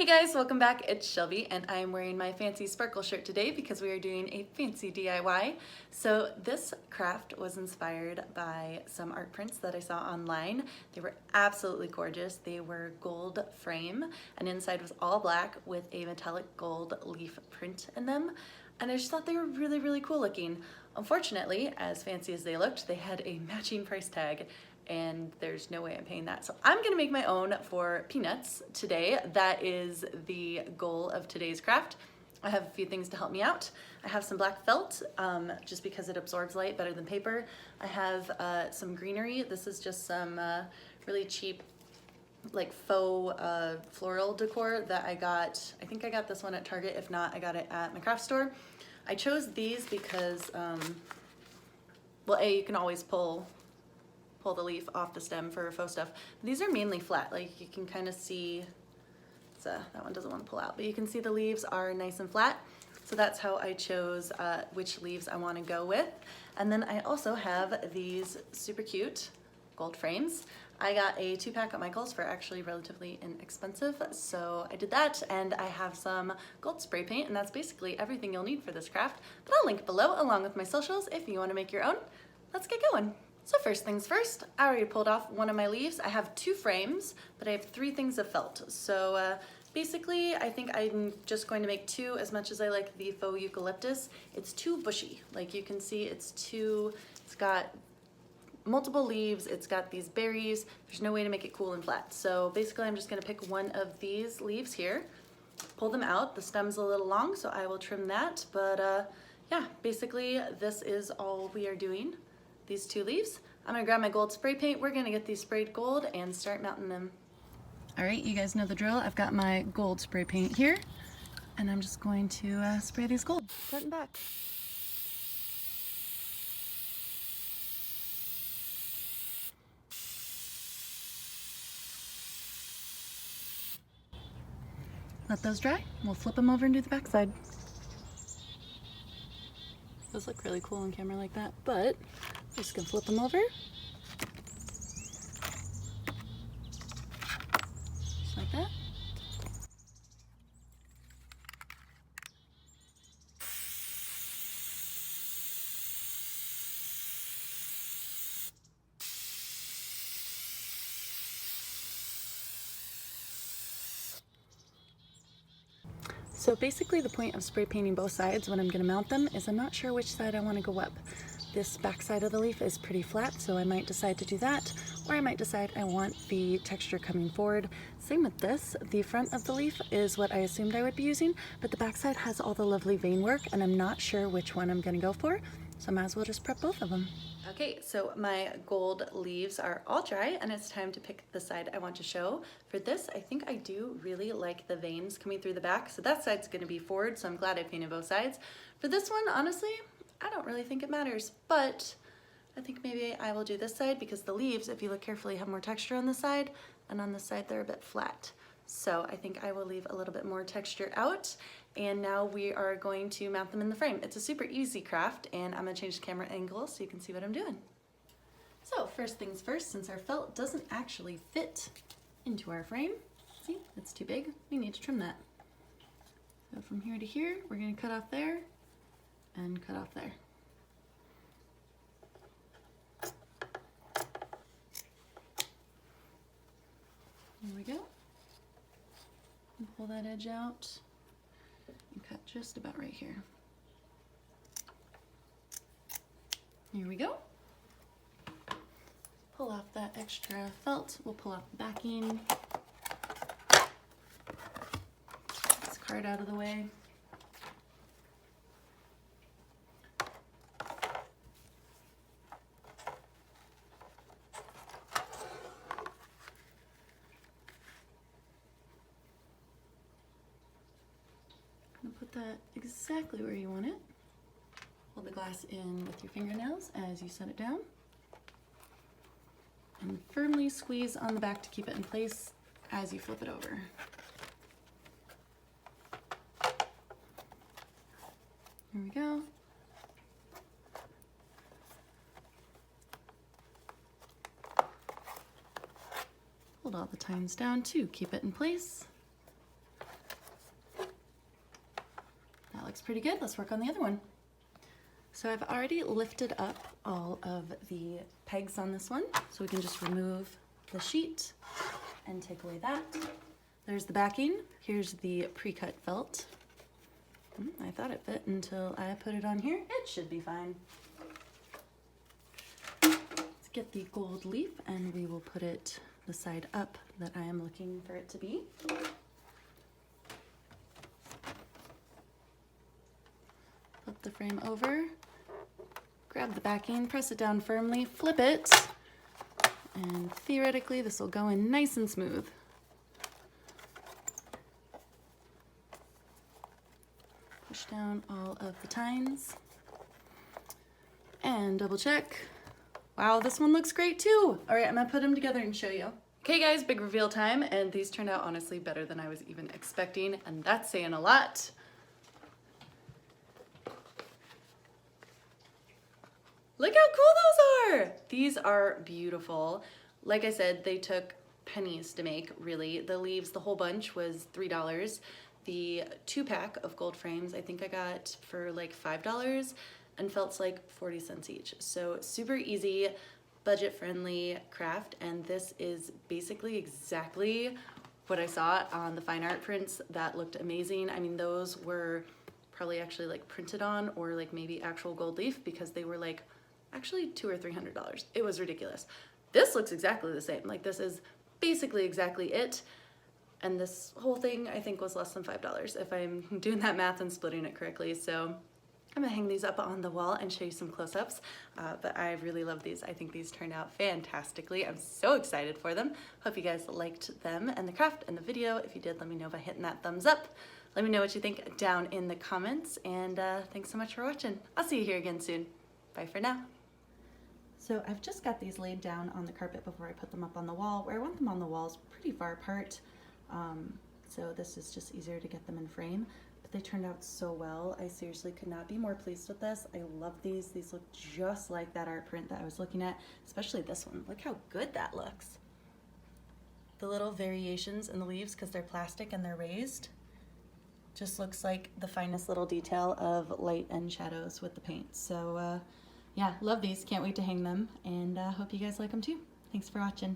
Hey guys, welcome back. It's Shelby and I'm wearing my fancy sparkle shirt today because we are doing a fancy DIY. So this craft was inspired by some art prints that I saw online. They were absolutely gorgeous. They were gold frame and inside was all black with a metallic gold leaf print in them. And I just thought they were really, really cool looking. Unfortunately, as fancy as they looked, they had a matching price tag and there's no way I'm paying that. So I'm gonna make my own for peanuts today. That is the goal of today's craft. I have a few things to help me out. I have some black felt, just because it absorbs light better than paper. I have some greenery. This is just some really cheap like faux floral decor that I got. I think I got this one at Target. If not, I got it at my craft store. I chose these because, well, A, you can always pull the leaf off the stem for faux stuff. These are mainly flat, like you can kind of see, that one doesn't want to pull out, but you can see the leaves are nice and flat. So that's how I chose which leaves I want to go with. And then I also have these super cute gold frames. I got a 2-pack at Michael's for actually relatively inexpensive, so I did that, and I have some gold spray paint, and that's basically everything you'll need for this craft, but I'll link below along with my socials if you want to make your own. Let's get going. So first things first, I already pulled off one of my leaves. I have 2 frames, but I have 3 things of felt. So basically, I think I'm just going to make 2 as much as I like the faux eucalyptus. It's too bushy. Like you can see, it's got multiple leaves, it's got these berries. There's no way to make it cool and flat. So basically, I'm just gonna pick one of these leaves here, pull them out. The stem's a little long, so I will trim that. But yeah, basically, this is all we are doing. These 2 leaves. I'm gonna grab my gold spray paint. We're gonna get these sprayed gold and start mounting them. All right, you guys know the drill. I've got my gold spray paint here, and I'm just going to spray these gold front and back. Let those dry. We'll flip them over and do the backside. Those look really cool on camera like that, but I'm just gonna flip them over. Just like that. So basically the point of spray painting both sides when I'm gonna mount them is I'm not sure which side I wanna go up. This back side of the leaf is pretty flat, so I might decide to do that, or I might decide I want the texture coming forward. Same with this. The front of the leaf is what I assumed I would be using, but the back side has all the lovely vein work, and I'm not sure which one I'm gonna go for, so I might as well just prep both of them. Okay, so my gold leaves are all dry, and it's time to pick the side I want to show. For this, I think I do really like the veins coming through the back, so that side's gonna be forward, so I'm glad I painted both sides. For this one, honestly, I don't really think it matters, but I think maybe I will do this side because the leaves, if you look carefully, have more texture on the side, and on this side they're a bit flat. So I think I will leave a little bit more texture out, and now we are going to mount them in the frame. It's a super easy craft, and I'm gonna change the camera angle so you can see what I'm doing. So first things first, since our felt doesn't actually fit into our frame, see, it's too big, we need to trim that. So from here to here, we're gonna cut off there, and cut off there. There we go. And pull that edge out and cut just about right here. Here we go. Pull off that extra felt. We'll pull off the backing. This card out of the way. Put that exactly where you want it. Hold the glass in with your fingernails as you set it down. And firmly squeeze on the back to keep it in place as you flip it over. Here we go. Hold all the tines down to keep it in place. pretty good. Let's work on the other one. So I've already lifted up all of the pegs on this one, so we can just remove the sheet and take away that. There's the backing. Here's the pre-cut felt. I thought it fit until I put it on here. It should be fine. Let's get the gold leaf and we will put it the side up that I am looking for it to be. Flip the frame over, grab the backing, press it down firmly, flip it, and theoretically this will go in nice and smooth. Push down all of the tines and double check. Wow, this one looks great too. All right, I'm gonna put them together and show you. Okay guys, big reveal time, and these turned out honestly better than I was even expecting, and that's saying a lot. Look how cool those are! These are beautiful. Like I said, they took pennies to make, really. The leaves, the whole bunch was $3. The 2-pack of gold frames, I think I got for like $5, and felt's like 40 cents each. So super easy, budget-friendly craft, and this is basically exactly what I saw on the fine art prints that looked amazing. I mean, those were probably actually like printed on or like maybe actual gold leaf because they were like actually $200 or $300. It was ridiculous. This looks exactly the same. Like this is basically exactly it. And this whole thing I think was less than $5 if I'm doing that math and splitting it correctly. So I'm gonna hang these up on the wall and show you some close-ups, but I really love these. I think these turned out fantastically. I'm so excited for them. Hope you guys liked them and the craft and the video. If you did, let me know by hitting that thumbs up. Let me know what you think down in the comments, and thanks so much for watching. I'll see you here again soon. Bye for now. So I've just got these laid down on the carpet before I put them up on the wall. Where I want them on the walls pretty far apart, so this is just easier to get them in frame. But they turned out so well. I seriously could not be more pleased with this. I love these. These look just like that art print that I was looking at, especially this one. Look how good that looks. The little variations in the leaves, because they're plastic and they're raised, just looks like the finest little detail of light and shadows with the paint. So yeah, love these. Can't wait to hang them, and hope you guys like them too. Thanks for watching.